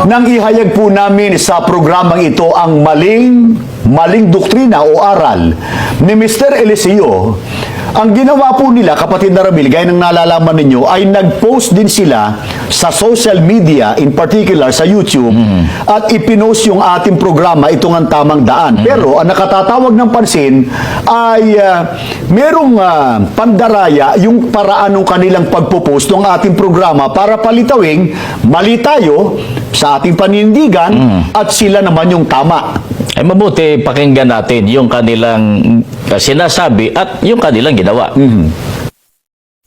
Nang ihayag po namin sa programang ito ang maling doktrina o aral ni Mr. Eliseo, ang ginawa po nila, kapatid na Ramil, gaya ng nalalaman ninyo, ay nag-post din sila sa social media, in particular sa YouTube, at ipinost yung ating programa, itong ang tamang daan. Pero ang nakatatawag ng pansin ay merong pandaraya yung paraan ng kanilang pagpo-post ng ating programa para palitawing mali tayo sa ating panindigan at sila naman yung tama. Ay mabuti pakinggan natin yung kanilang sinasabi at yung kanilang ginawa.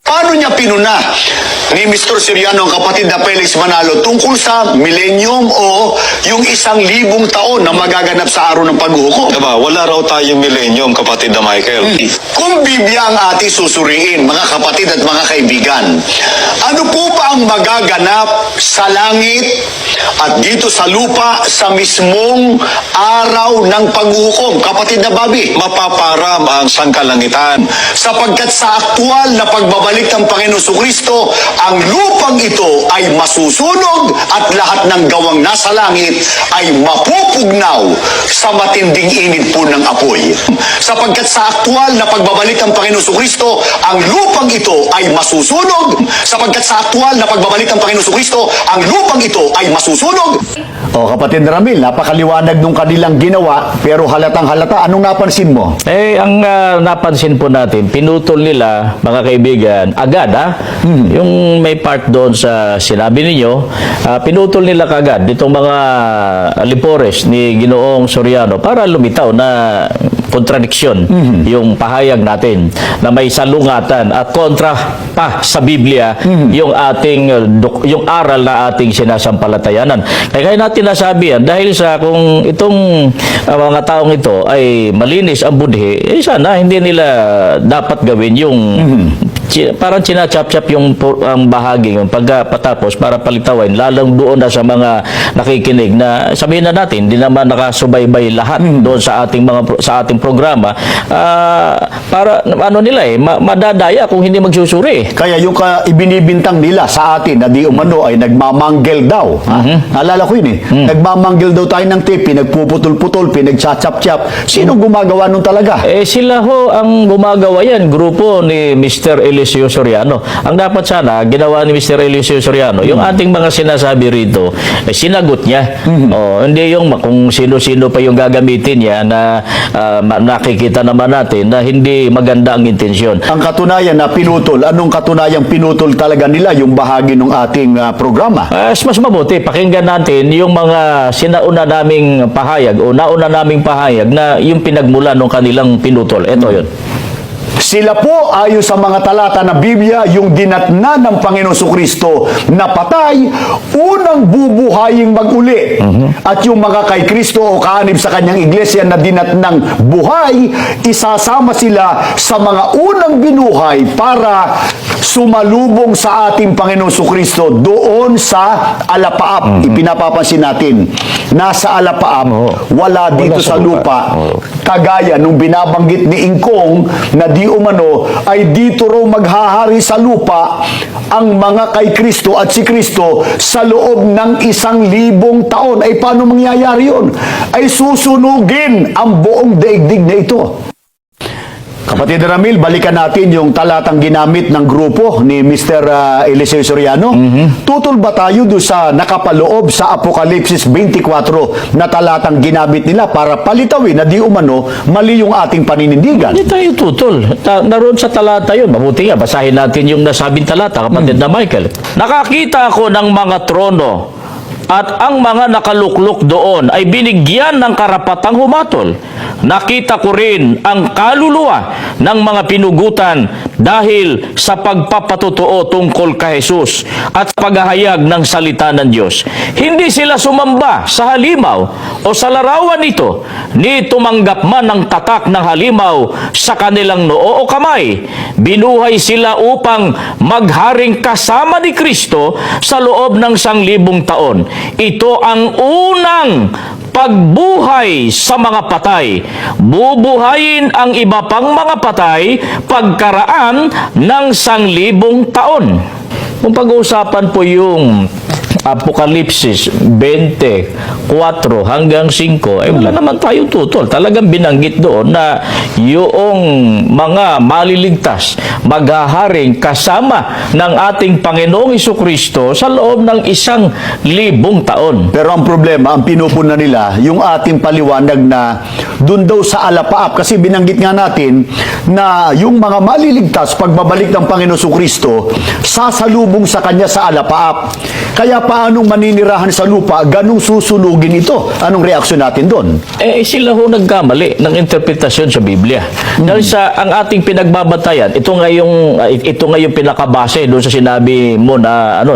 Paano niya pinuna ni Mr. Soriano ang kapatid na Felix Manalo tungkol sa millennium o yung 1,000 taon na magaganap sa araw ng paghuhukom? Diba, wala raw tayong millennium, kapatid na Michael. Kung Biblia ang ating susuriin, mga kapatid at mga kaibigan, ano po ba ang magaganap sa langit at dito sa lupa sa mismong araw ng paghuhukom, kapatid na Bobby? Mapaparam ang sangkalangitan. Sapagkat sa aktual na pagbabalik ng Panginoon Kristo, ang lupang ito ay masusunog at lahat ng gawang nasa langit ay mapupugnaw sa matinding init po ng apoy. Sapagkat sa aktual na pagbabalik ng Panginoon Kristo, ang lupang ito ay masusunog. Sapagkat sa aktual na pagbabalik ng Panginoon Kristo, ang lupang ito ay masusunog. O kapatid Ramil, napakaliwanag nung kanilang ginawa, pero halatang halata. Anong napansin mo? Ang napansin po natin, pinutol nila, mga kaibigan, agad yung may part doon sa sinabi ninyo, pinutol nila kagad ditong mga alipores ni Ginoong Soriano para lumitaw na kontradiksyon yung pahayag natin na may salungatan at kontra pa sa Biblia yung ating yung aral na ating sinasampalatayanan. Kaya natin nasabi yan dahil sa kung itong mga taong ito ay malinis ang budhi, sana hindi nila dapat gawin yung parang sinachap-chap yung ang bahagi yung pagkatapos para palitawin lalong doon na sa mga nakikinig na sabihin na natin hindi naman nakasubaybay lahat doon sa ating ating programa para ano nila madadaya kung hindi magsusuri. Kaya yung ibinibintang nila sa atin na di umano ay nagmamanggel daw. Naalala ko yun nagmamanggel daw tayo ng tape, nagpuputol-putol, pinagchachap-chap. Sino gumagawa nun talaga? Sila ho ang gumagawa yan, grupo ni Mr. Eliseo Soriano. Ang dapat sana, ginawa ni Mr. Eliseo Soriano, yung ating mga sinasabi rito, sinagot niya. Hindi yung kung sino-sino pa yung gagamitin niya na nakikita naman natin na hindi maganda ang intensyon. Ang katunayan na pinutol, anong katunayang pinutol talaga nila yung bahagi ng ating programa? Mas mabuti, pakinggan natin yung mga sinauna naming pahayag o nauna naming pahayag na yung pinagmula ng kanilang pinutol. Ito yun. Sila po ayon sa mga talata ng Biblia yung dinatna ng Panginoon Kristo na patay, unang bubuhaying mag-uli. At yung mga kay Kristo o kaanib sa kanyang iglesia na dinatnang buhay, isasama sila sa mga unang binuhay para sumalubong sa ating Panginoon Kristo doon sa alapaap. Ipinapapansin natin, nasa alapaap, wala dito sa lupa. Kagaya nung binabanggit ni Ingkong na di umano ay dito raw maghahari sa lupa ang mga kay Kristo at si Kristo sa loob ng 1,000 taon. Ay paano mangyayari yun? Ay susunugin ang buong daigdig na ito. Kapatid Ramil, balikan natin yung talatang ginamit ng grupo ni Mr. Eliseo Soriano. Tutol ba tayo doon sa nakapaloob sa Apokalipsis 24 na talatang ginamit nila para palitawin na di umano mali yung ating paninindigan? Hindi tayo tutol. Naroon sa talata yun. Mabuti nga, basahin natin yung nasabing talata, kapatid na Michael. Nakakita ako ng mga trono at ang mga nakaluklok doon ay binigyan ng karapatang humatol. Nakita ko rin ang kaluluwa ng mga pinugutan dahil sa pagpapatotoo tungkol kay Jesus at paghahayag ng salita ng Diyos. Hindi sila sumamba sa halimaw o sa larawan nito, ni tumanggap man ng tatak ng halimaw sa kanilang noo o kamay. Binuhay sila upang magharing kasama ni Kristo sa loob ng 1,000 taon. Ito ang unang pagbuhay sa mga patay. Bubuhayin ang iba pang mga patay pagkaraan ng 1,000 taon. Kung pag-uusapan po yung Apokalipsis 20:4 hanggang 5, wala naman tayong tutol. Talagang binanggit doon na yung mga maliligtas maghaharing kasama ng ating Panginoong Hesukristo sa loob ng 1,000 taon. Pero ang problema, ang pinupuna nila, yung ating paliwanag na dun daw sa alapaap. Kasi binanggit nga natin na yung mga maliligtas, pagbabalik ng Panginoon Kristo, sasalubong sa Kanya sa alapaap. Kaya paanong maninirahan sa lupa, ganong susunugin ito? Anong reaksyon natin doon? Sila ho nagkamali ng interpretasyon sa Biblia. Dahil sa ang ating pinagbabatayan, ito nga yung pinakabase doon sa sinabi mo na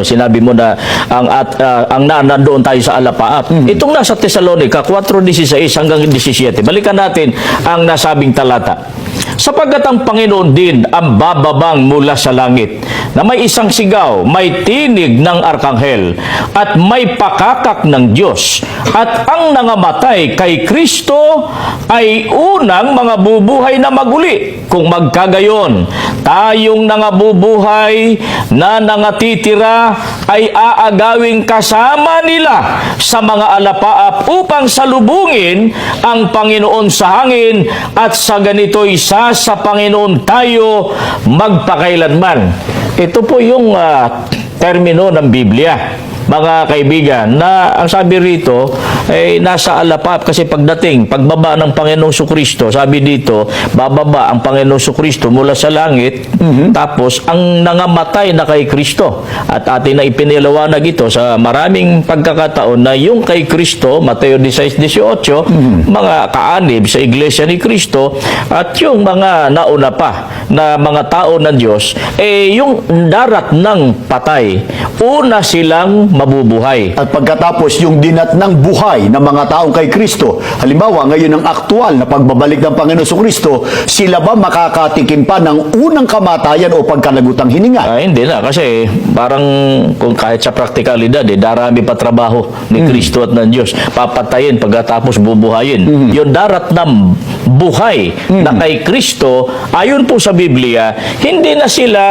ang nandoon tayo sa alapaap. Itong nasa Tesalonica 4:16 hanggang 17. Balikan natin ang nasabing talata. Sapagkat ang Panginoon din ang bababang mula sa langit, na may isang sigaw, may tinig ng arkanghel, at may pakakak ng Diyos. At ang nangamatay kay Kristo ay unang mga bubuhay na maguli. Kung magkagayon, tayong nangabubuhay na nangatitira ay aagawing kasama nila sa mga alapaap upang salubungin ang Panginoon sa hangin, at sa ganito'y sa Panginoon tayo magpakailanman. Ito po yung termino ng Biblia, mga kaibigan, na ang sabi rito ay nasa alapaap. Kasi pagbaba ng Panginoong Kristo, sabi dito, bababa ang Panginoong Kristo mula sa langit, tapos ang nangamatay na kay Kristo. At atin na ipiniliwanag ito sa maraming pagkakataon na yung kay Kristo, Mateo 16:18, mga kaanib sa Iglesia ni Kristo, at yung mga nauna pa na mga tao ng Diyos, yung darat ng patay, una silang mabubuhay. At pagkatapos yung dinatnang buhay ng mga taong kay Kristo, halimbawa ngayon ang aktual na pagbabalik ng Panginoon Kristo, sila ba makakatikim pa ng unang kamatayan o pagkalagutang hininga? Hindi na, kasi parang kung kahit sa praktikalidad, darami pa trabaho ni Kristo at ng Diyos. Papatayin pagkatapos bubuhayin. Yung darat ng buhay na kay Kristo, ayon po sa Biblia, hindi na sila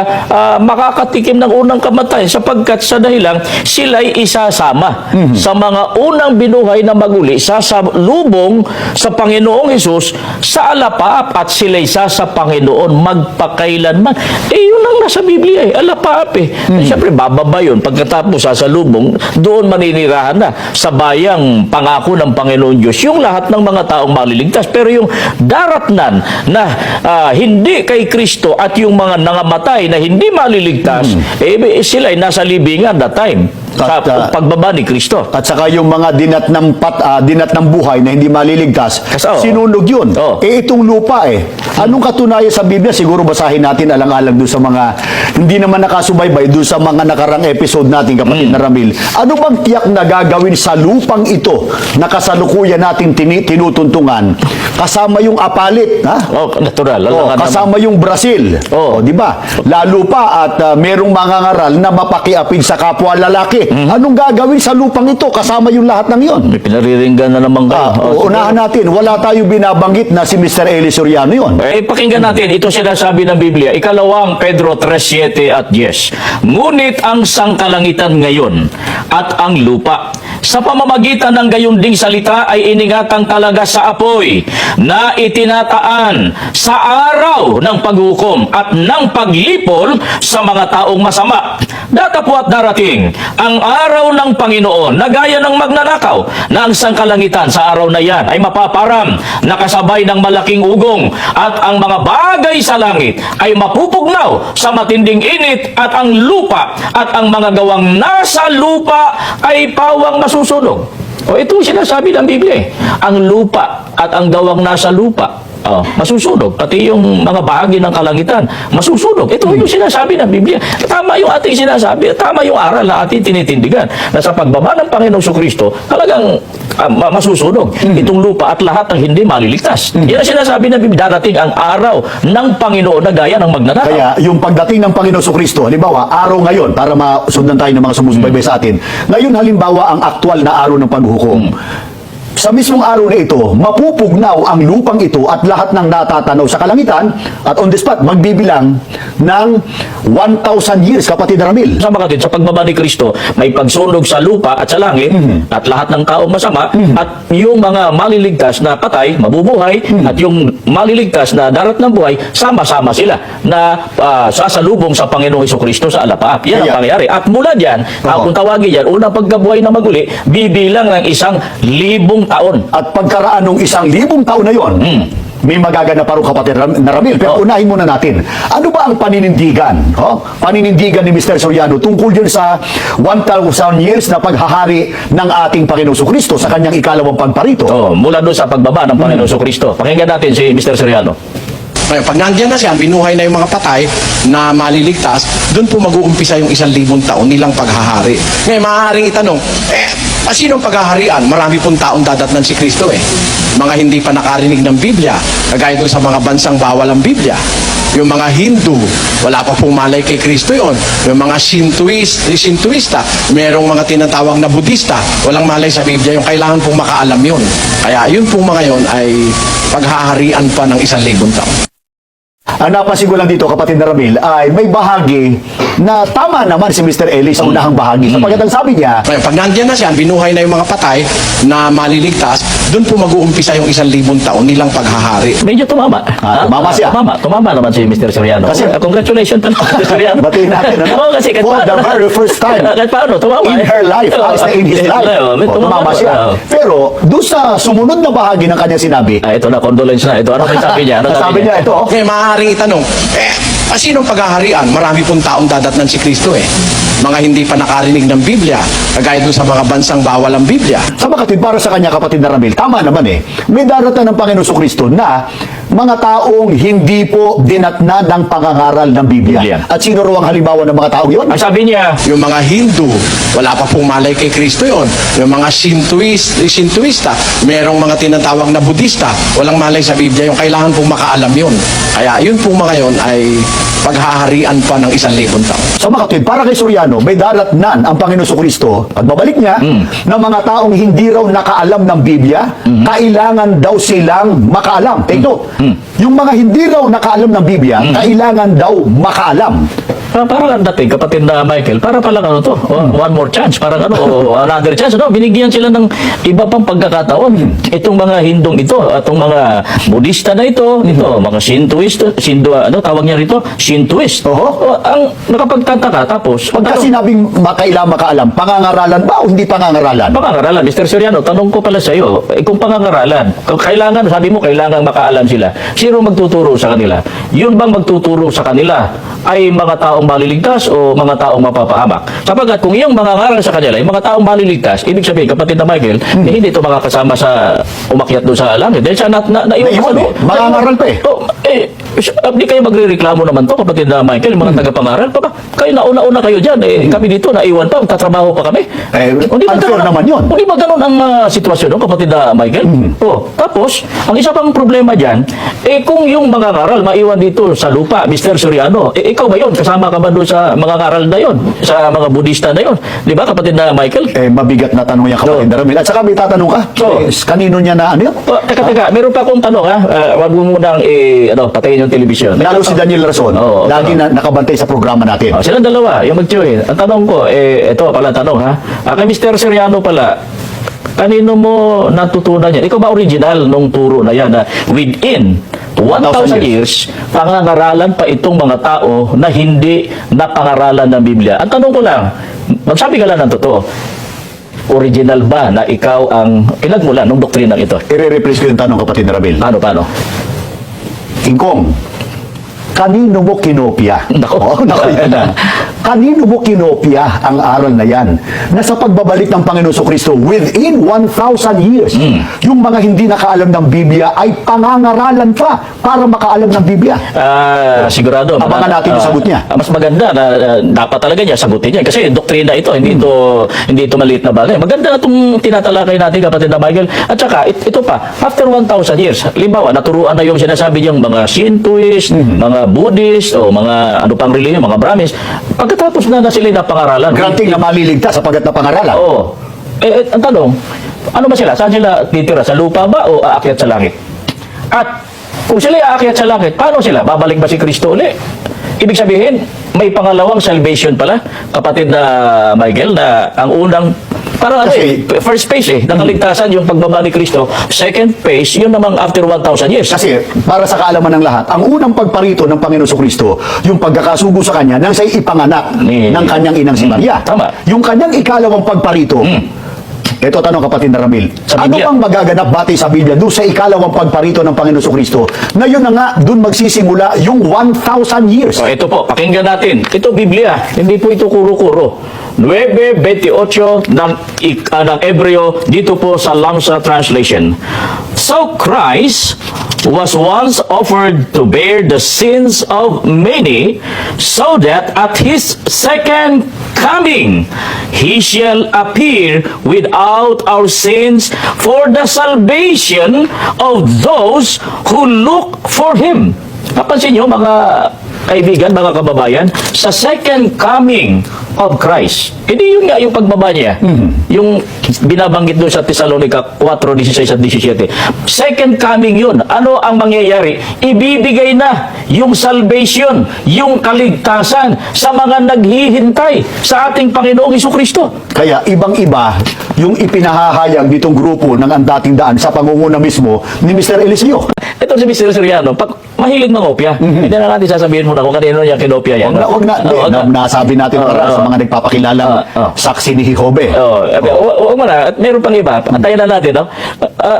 makakatikim ng unang kamatayan, sapagkat sa dahilang sila'y isasama sa mga unang binuhay na maguli, sasalubong sa Panginoong Hesus sa alapaap, at sila'y sa Panginoon magpakailanman. Yun ang nasa Biblia, alapaap Siyempre, bababa yun. Pagkatapos sasalubong, doon maninirahan na sa bayang pangako ng Panginoon Diyos yung lahat ng mga taong maliligtas. Pero yung daratnan na hindi kay Kristo at yung mga nangamatay na hindi maliligtas, sila'y nasa libingan that time sa pagbaba ni Kristo. At saka yung mga dinatnang buhay na hindi maliligtas, sinunog yun. Itong lupa Anong katunayan sa Biblia? Siguro basahin natin alang-alang doon sa mga hindi naman nakasubaybay doon sa mga nakarang episode natin, kapatid na Ramil. Ano bang tiyak na gagawin sa lupang ito na kasalukuyan natin tinutuntungan? Kasama yung apalit, ha? Natural. Kasama yung Brazil. Di ba? Lalo pa at merong mga ngaral na mapakiapid sa kapwa lalaki. Anong gagawin sa lupang ito? Kasama yung lahat ng yon. May pinariringgan na naman kayo. Unahan natin, wala tayo binabanggit na si Mr. Eli Soriano yon. Pakinggan natin, ito sinasabi ng Biblia, Ikalawang Pedro 3:7 at 10. Ngunit ang sangkalangitan ngayon at ang lupa, sa pamamagitan ng gayon ding salita, ay inigatang talaga sa apoy na itinataan sa araw ng paghukom at ng paglipol sa mga taong masama. Datapwat darating ang araw ng Panginoon na gaya ng magnanakaw, na ang sangkalangitan sa araw na yan ay mapaparam, nakasabay ng malaking ugong, at ang mga bagay sa langit ay mapupugnaw sa matinding init, at ang lupa at ang mga gawang nasa lupa ay pawang masusunog. Ito sinasabi ng Biblia. Ang lupa at ang gawang nasa lupa masusunog. Pati yung mga bahagi ng kalangitan, masusunog. Ito yung sinasabi ng Biblia. Tama yung ating sinasabi. Tama yung aral na ating tinitindigan. Na sa pagbaba ng Panginoong Kristo, talagang masusunog itong lupa at lahat ng hindi maliligtas. Yan ang sinasabi ng Biblia. Darating ang araw ng Panginoon na gaya ng magnanakaw. Kaya yung pagdating ng Panginoon Kristo, halimbawa, araw ngayon, para masundan tayo ng mga sumusubaybay sa atin, ngayon halimbawa ang aktual na araw ng paghuhukom. Sa mismong araw na ito, mapupugnaw ang lupang ito at lahat ng natatanaw sa kalangitan at on the spot, magbibilang ng 1,000 years, kapatid Ramil. Sama ka din, sa pagbaba ni Kristo, may pagsunog sa lupa at sa langit at lahat ng taong masama at yung mga maliligtas na patay, mabubuhay at yung maliligtas na darat ng buhay, sama-sama sila na sasalubong sa Panginoong Hesukristo sa alapaap. Yan ang Kaya- pangyayari. At mula dyan, kung tawagin yan, unang pagkabuhay na maguli, bibilang ng 1,000 taon. At pagkaraan ng 1,000 taon na yon, may magaganap pa rin, kapatid na Ramil. Pero unahin muna natin, ano ba ang paninindigan? Paninindigan ni Mr. Soriano tungkol yun sa 1,000 years na paghahari ng ating Panginoong Kristo sa kanyang ikalawang pagparito. Mula doon sa pagbaba ng Panginoong Hesukristo. Pakinggan natin si Mr. Soriano. Ngayon, pag nandiyan na siya, binuhay na yung mga patay na maliligtas, doon po mag-uumpisa yung 1,000 taon nilang paghahari. Ngayon, maaaring itanong, sinong paghaharian? Marami pong taong dadatnan si Kristo eh. Mga hindi pa nakarinig ng Biblia, kagaya doon sa mga bansang bawal ang Biblia. Yung mga Hindu, wala pa pong malay kay Kristo yon. Yung mga Shintoista, merong mga tinatawag na Budista, walang malay sa Biblia, yung kailangan pong makaalam yun. Kaya yun pong mga yon ay paghaharian pa ng 1,000 taon. Ang napansin ko lang dito, kapatid na Ramil, ay may bahagi na tama naman si Mr. Eli sa unahang bahagi. Sapagkat ang sabi niya, Ngayon, pag nandiyan na siya, binuhay na yung mga patay na maliligtas, doon po mag-uumpisa yung 1,000 taon nilang paghahari. Medyo tumama. Tumama siya. Tumama naman si Mr. Soriano. Kasi- Congratulations to Mr. Soriano. batiin natin, ano? Oo, kasi kahit For the paano. very first time Kahit paano, tumama. in her life, as in his life. Tumama siya. Pero, doon sa sumunod na bahagi ng kanyang sinabi, Ito na, condolence na. Ito, ano may sabi niya? Ano sabi niya, ito, Ngayon, maaaring itanong, sinong paghaharian? Marami pong taong dadatnan si Kristo eh. Mga hindi pa nakarinig ng Biblia, kagaya doon sa mga bansang bawal ang Biblia. sa makatid para sa kanya, kapatid na Ramil, tama naman may darating ng Panginoon Kristo na mga taong hindi po dinatna ng pangangaral ng Biblia. Biblia. At sino raw ang halimbawa ng mga taong yun? Ang sabi niya, Yung mga Hindu, wala pa pong malay kay Kristo yon. Yung mga Shintoista, merong mga tinatawag na Budista, walang malay sa Biblia, yung kailangan pong makaalam yun. Kaya yun pong mga yon ay paghaharian pa ng 1,000 taon. Sa makatid, para kay Soriano, may daratnan ang Panginoon Kristo, pagbabalik niya, ng mga taong hindi raw nakaalam ng Biblia, kailangan daw silang makaalam. Take note, yung mga hindi raw nakaalam ng Biblia, kailangan daw makaalam. parang ang dating, kapatid na Michael, para palang ano to, one more chance, parang ano, another chance, ano, binigyan sila ng iba pang pagkakataon. Itong mga Hindong ito, itong mga Budista na ito, mga Shintoist, ano, tawag niya rito, Shintoist. Ang nakapagtataka, tapos, Pagka sinabing kailangan makaalam, pangangaralan ba o hindi pangangaralan? pangangaralan, Mr. Soriano, tanong ko pala sa iyo, kung pangangaralan, kung kailangan, sabi mo, kailangan makaalam sila, sino magtuturo sa kanila? Yun bang magtuturo sa kanila ay mga taong maliligtas o mga taong mapapahamak? Sapagkat kung iyong mangangaral sa kanila, yung mga taong maliligtas, ibig sabihin, kapatid na Michael, hindi ito makakasama sa umakyat doon sa langit. Dahil siya naiwan Naiwan sa mangangaral pa hindi kayo magre-reklamo naman to, kapatid na Michael, yung mga tagapangaral. Kayo nauna-una kayo dyan. Kami dito, naiwan pa, tatrabaho pa kami. Unfair naman yun. Hindi ba ganun ang sitwasyon no, kapatid na Michael? Tapos, ang isa pang problema dyan, kung yung mga ngaral maiwan dito sa lupa, Mr. Soriano, ikaw ba yun? Kasama ka ba doon sa mga ngaral na yun? Sa mga Budista na yun? Di ba, kapatid na Michael? Mabigat na tanong yan, kapatid na Ramil. At saka may tatanong ka, kanino niya na ano yun? Teka, meron pa akong tanong ha. Wag mo munang patayin yung telebisyon. Lalo si Daniel Rason, lagi na nakabantay sa programa natin. Silang dalawa, yung mag-join. Ang tanong ko, ito pala tanong ha. Kay Mr. Soriano pala, kanino mo natutunan yan? Ikaw ba original nung turo na yan na within 1,000 years, pangangaralan pa itong mga tao na hindi napangaralan ng Biblia? Ang tanong ko lang, magsabi ka lang ng totoo, original ba na ikaw ang pinagmulan ng doktrinang ito? I-replace ko yung tanong, kapatid na Ramil. Paano? Ingkong, kanino mo kinopya? Nako. Yan na. Kanino mo kinopya ang aral na yan? Na sa pagbabalik ng Panginoon Kristo within 1,000 years, yung mga hindi nakaalam ng Biblia ay pangangaralan pa para makaalam ng Biblia. Sigurado. Abangan natin yung sagot niya. Mas maganda na dapat talaga niya sagutin niya. Kasi doktrina ito, hindi ito maliit na bagay. Maganda na itong tinatalakay natin, kapatid na Michael. At saka, ito pa, after 1,000 years, limbawa, naturuan na yung sinasabi niyang mga Shintoist, mga Buddhist, o mga ano pang reliyon, mga Brahmins, pagkatapos na sila napangaralan. Granting na maliligtas sapagkat na pangaralan. Oo. Ang tanong, ano ba sila? Saan sila titira? Sa lupa ba o aakyat sa langit? At kung sila aakyat sa langit, paano sila? Babalik ba si Kristo uli? Ibig sabihin, may pangalawang salvation pala, kapatid na Michael, na ang unang, parang Kasi- first phase ng kaligtasan, yung pagbaba ni Kristo. Second phase, yun namang after 1,000 years. Kasi, para sa kaalaman ng lahat, ang unang pagparito ng Panginoon Kristo, yung pagkakasugo sa Kanya nang siya'y ipanganak ng Kanyang inang si Maria. Tama. Yung Kanyang ikalawang pagparito, ito tanong kapatid na Ramil, Sa ano Biblia. bang magaganap batay sa Biblia doon sa ikalawang pagparito ng Panginoon Kristo? Na yun na nga, doon magsisimula yung 1,000 years. So, ito po, pakinggan natin. Ito Biblia, hindi po ito kuro-kuro. 9:28 ng Hebreo, dito po sa Lamsa Translation. So Christ was once offered to bear the sins of many, so that at His second coming, He shall appear without our sins for the salvation of those who look for Him. Napansin nyo, mga kaibigan, mga kababayan, sa second coming of Christ. Hindi yun nga yung pagbaba niya. Yung binabanggit doon sa Thessalonica 4:16 at 17. Second coming yun. Ano ang mangyayari? Ibibigay na yung salvation, yung kaligtasan sa mga naghihintay sa ating Panginoong Hesukristo. Kaya ibang-iba yung ipinahahayag nitong grupo ng ang dating daan sa pangunguna mismo ni Mr. Eliseo. Ito si Mr. Soriano, mahilig mangopya. Hindi na natin sasabihin muna kung kanino niya kinopya yan. Huwag na, nasabi natin para sa mga nagpapakilalang saksi ni Jehovah. Huwag mo na. At meron pang iba. Antayin na natin. No?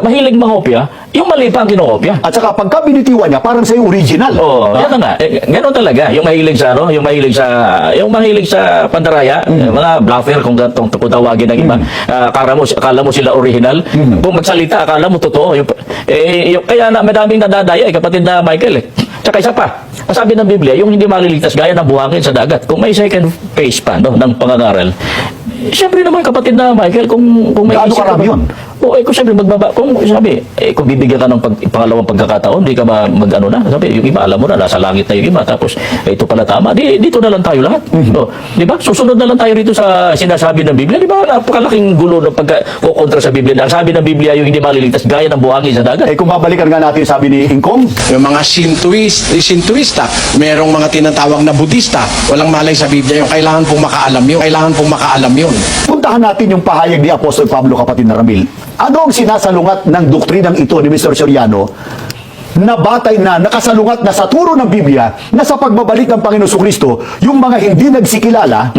Mahilig mangopya. Yung mali pa ang kinopya. At saka pagka binitiwan niya, parang sa'yo original. Yan na nga. Ganon talaga. Yung mahilig sa ano, yung mahilig sa pandaraya, mga bluffer kung tawagin ng iba. Akala mo sila original. Kung magsalita, akala mo totoo. Kaya na madaming nadadaya, kapatid na Michael. Tsaka isa pa, sabi ng Biblia, yung hindi maliligtas gaya ng buhangin sa dagat. Kung may second phase pa ng pangangaral, siyempre naman kapatid na Michael, kung may Gaano isip ka karami ba- yun? Oo, kung siyempre kung bibigyan ka ng pangalawang pagkakataon, di ka mag-ano na. Sabi, yung iba, alam mo na, nasa langit na yung iba. Tapos, ito pala tama. Dito na lang tayo lahat. O, di ba? Susunod na lang tayo rito sa sinasabi ng Biblia. Di ba? Napakalaking gulo ng pagkukontra sa Biblia. Ang sabi ng Biblia, yung hindi maliligtas, gaya ng buhangin sa dagat. Kung babalikan nga natin sabi ni Ingkong, Yung mga Shintoista, merong mga tinatawag na Budista, walang malay sa Biblia yung kailangan pong makaalam yun. puntahan natin yung pahayag ni Apostol Pablo, kapatid na Ramil. Ano ang sinasalungat ng doktrinang ito ni Mr. Soriano na batay na nakasalungat na sa turo ng Biblia na sa pagbabalik ng Panginoon Kristo, yung mga hindi nagsikilala,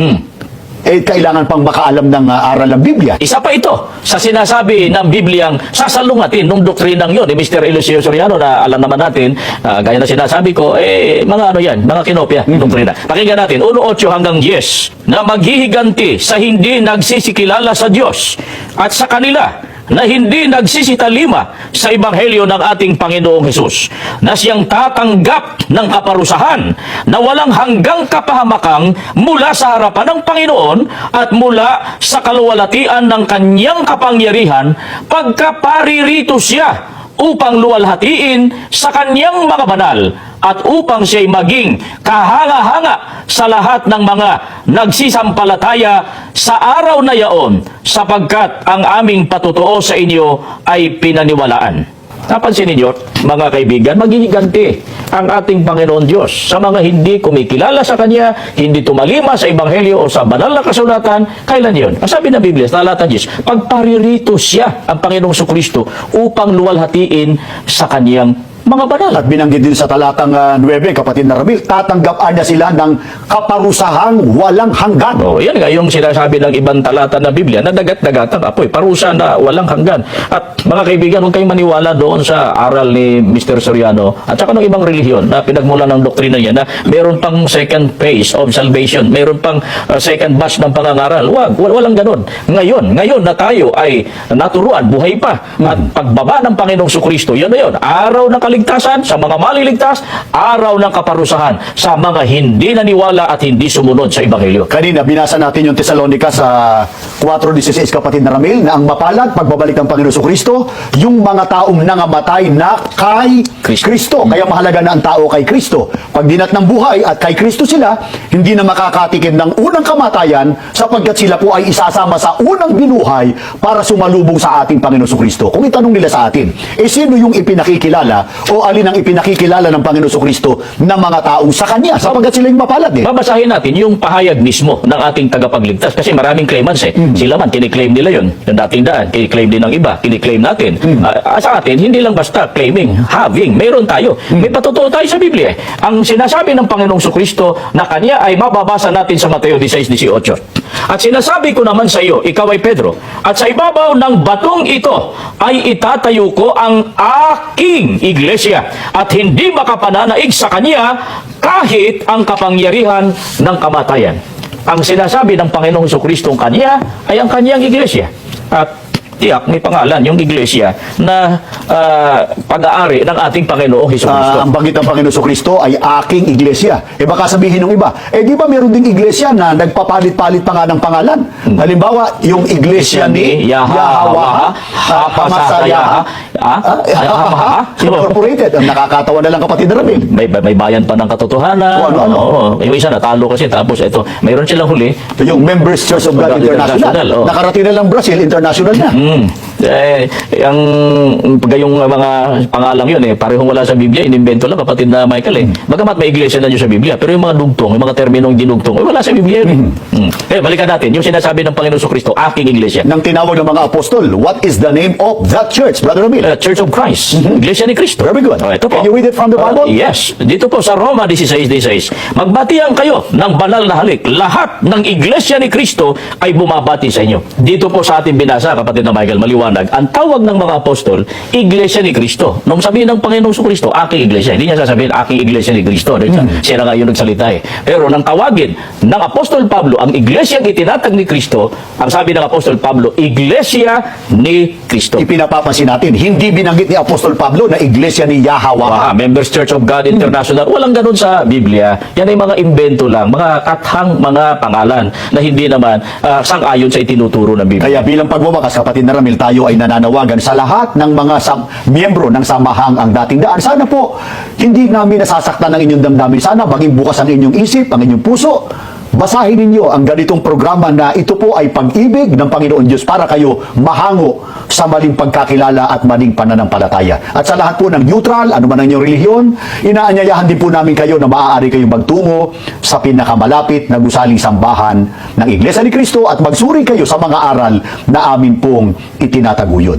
kailangan pang makaalam ng aral ng Biblia. Isa pa ito sa sinasabi ng Bibliang sasalungatin ng doktrinang yon ni Mr. Eliseo Soriano na alam naman natin, gaya na sinasabi ko, mga ano yan, mga kinopya, doktrina. Pakinggan natin, 1:8 hanggang 10, na maghihiganti sa hindi nagsisikilala sa Diyos at sa kanila na hindi nagsisitalima sa ebanghelyo ng ating Panginoong Hesus, na siyang tatanggap ng kaparusahan na walang hanggang kapahamakang mula sa harapan ng Panginoon at mula sa kaluwalhatian ng kanyang kapangyarihan pagkaparirito siya upang luwalhatiin sa kanyang mga banal at upang siya'y maging kahanga-hanga sa lahat ng mga nagsisampalataya sa araw na yaon, sapagkat ang aming patutuo sa inyo ay pinaniwalaan. Napansin ninyo, mga kaibigan, maghihiganti ang ating Panginoon Diyos sa mga hindi kumikilala sa Kanya, hindi tumalima sa Ebanghelyo o sa banal na kasulatan. Kailan yun? Ang sabi ng Biblia, sa talata 10, pagparirito siya, ang Panginoong Kristo, upang luwalhatiin sa Kanyang mga banal. At binanggit din sa talatang 9, kapatid na Ramil, tatanggapaan niya sila ng kaparusahang walang hanggan. Yan nga yung sinasabi ng ibang talata ng Biblia na dagat-dagatang apoy, parusa na walang hanggan. At mga kaibigan, huwag kayong maniwala doon sa aral ni Mr. Soriano at saka ng ibang relihiyon na pinagmula ng doktrina niya na meron pang second phase of salvation, meron pang second batch ng pangangaral. Walang ganun. Ngayon na tayo ay naturuan, buhay pa, at pagbaba ng Panginoong Kristo, yun na yun, araw ng kaligtasan, kaligtasan, sa mga maliligtas, araw ng kaparusahan sa mga hindi naniwala at hindi sumunod sa Ebanghelyo. Kanina, binasa natin yung Tesalonica sa 4:16, kapatid na Ramil, na ang mapalad, pagbabalik ng Panginoon Kristo, yung mga taong nangamatay na kay Kristo. Kaya mahalaga na ang tao kay Kristo. Pag dinat ng buhay at kay Kristo sila, hindi na makakatikim ng unang kamatayan sapagkat sila po ay isasama sa unang binuhay para sumalubong sa ating Panginoon Kristo. Kung itanong nila sa atin, sino yung ipinakikilala o alin ang ipinakikilala ng Panginoon Kristo na mga taong sa Kanya sapagkat sila yung mapalad eh. Babasahin natin yung pahayag mismo ng ating tagapagligtas kasi maraming claimants eh. Sila man, kiniklaim nila yun. Yung dating daan, kiniklaim din ng iba, kiniklaim natin. Sa atin, hindi lang basta claiming, having. Mayroon tayo. May patotoo tayo sa Biblia eh. Ang sinasabi ng Panginoong Kristo na Kanya ay mababasa natin sa Mateo 16:18. At sinasabi ko naman sa iyo, ikaw ay Pedro, at sa ibabaw ng batong ito ay itatayo ko ang aking iglesia at hindi makapananaig sa kanya kahit ang kapangyarihan ng kamatayan. Ang sinasabi ng Panginoong Kristo kanya ay ang kanyang iglesia. At tiyak, may pangalan, yung iglesia na pag-aari ng ating Panginoong Hesus Kristo. Ang banggit ng Panginoon Kristo ay aking iglesia. Baka sabihin ng iba, di ba meron ding iglesia na nagpapalit-palit pa nga ng pangalan? Halimbawa, yung iglesia ni Yahweh Hamasayaha Incorporated. Ang nakakatawa na lang, kapatid na Ramil. May bayan pa ng katotohanan. Ano. Oo. Yung isa natalo kasi tapos ito, mayroon silang huli. Yung Members Church of God International. Oo. Nakarating na lang Brazil, international na. Ang gayong mga pangalang yun parehong wala sa Biblia, inimbento lang, kapatid na Michael Bagamat may iglesia na yun sa Biblia, pero yung mga dugtong, yung mga terminong dinugtong, wala sa Biblia yun. Balikan natin, yung sinasabi ng Panginoon Kristo, aking iglesia. Nang tinawag ng mga apostol, what is the name of that church, Brother Ramil? Church of Christ, Iglesia ni Cristo. Very good. Ito po. Can you read it from the Bible? Yes. Dito po sa Roma 16:16. Magbatian kayo ng banal na halik. Lahat ng Iglesia ni Cristo ay bumabati sa inyo. Dito po sa ating binasa, kapatid na Michael, maliwanag. Ang tawag ng mga apostol, Iglesia ni Cristo. Nung sabihin ng Panginoong Kristo, aking iglesia. Hindi niya sasabihin, aking Iglesia ni Cristo. Siya na nga yung nagsalita Pero nang tawagin ng Apostol Pablo, ang Iglesia itinatag ni Cristo, ang sabi ng Apostol Pablo, Iglesia ni Cristo. Ipinapapansin natin, hindi binanggit ni Apostol Pablo na iglesia ni Yahweh. Members Church of God International. Walang ganun sa Biblia. Yan ay mga invento lang, mga kathang mga pangalan na hindi naman sang-ayon sa itinuturo ng Biblia. Kaya bilang pagwawakas, kapatid na Ramil, tayo ay nananawagan sa lahat ng mga miyembro ng samahang ang dating daan. Sana po, hindi namin nasasaktan ang inyong damdamin. Sana maging bukas ang inyong isip, ang inyong puso. Basahin ninyo ang ganitong programa na ito po ay pag-ibig ng Panginoon Diyos para kayo mahango sa maling pagkakilala at maling pananampalataya. At sa lahat po ng neutral, ano man ang inyong relihiyon, inaanyayahan din po namin kayo na maaari kayong magtungo sa pinakamalapit na gusaling sambahan ng Iglesia ni Cristo at magsuri kayo sa mga aral na amin pong itinataguyod.